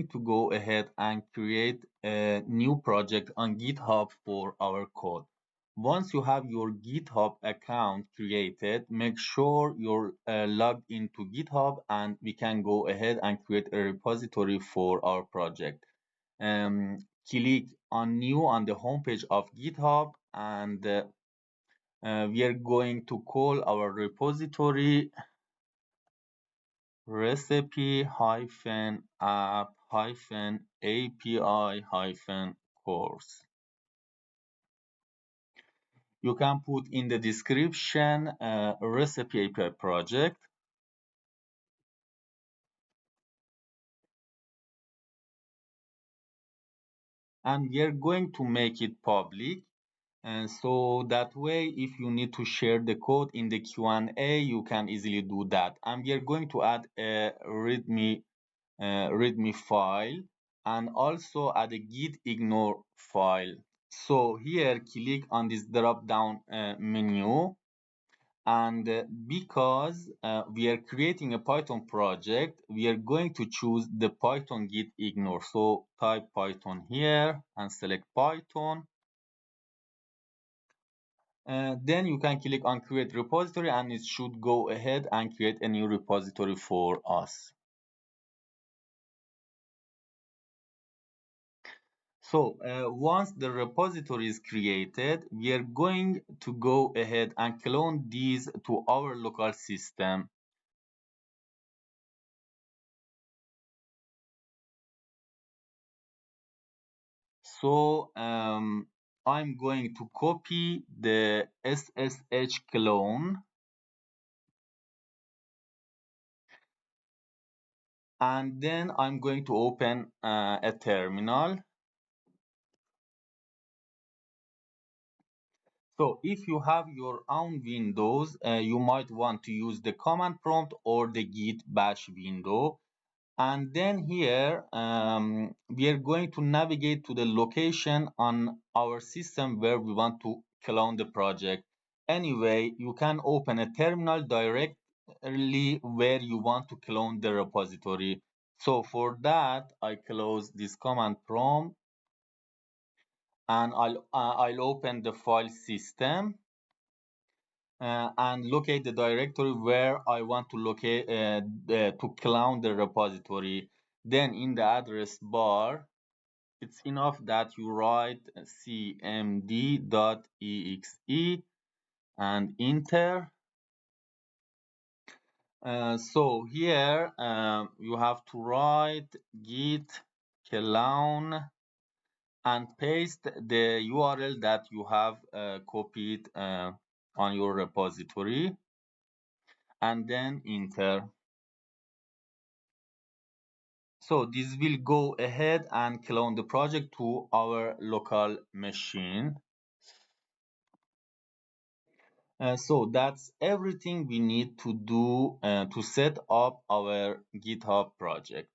going to go ahead and create a new project on GitHub for our code. Once you have your GitHub account created, make sure you're logged into GitHub, and we can go ahead and create a repository for our project. Click on new on the homepage of GitHub, and we are going to call our repository recipe-app-api-course. You can put in the description recipe API project. And we are going to make it public. And so that way, if you need to share the code in the Q&A, you can easily do that. And we are going to add a README file, and also add a gitignore file. So here, click on this drop down menu, and because we are creating a Python project, we are going to choose the Python gitignore. So type Python here and select Python. Then you can click on create repository, and it should go ahead and create a new repository for us. So once the repository is created, we are going to go ahead and clone these to our local system. So I'm going to copy the SSH clone, and then I'm going to open a terminal. So if you have your own Windows, you might want to use the command prompt or the Git Bash window. And then here, we are going to navigate to the location on our system where we want to clone the project. Anyway, you can open a terminal directly where you want to clone the repository. So for that, I close this command prompt, and I'll open the file system and locate the directory where I want to locate to clone the repository. Then in the address bar, it's enough that you write cmd.exe and enter. So here you have to write git clone and paste the URL that you have copied on your repository, and then enter. So this will go ahead and clone the project to our local machine. So that's everything we need to do to set up our GitHub project.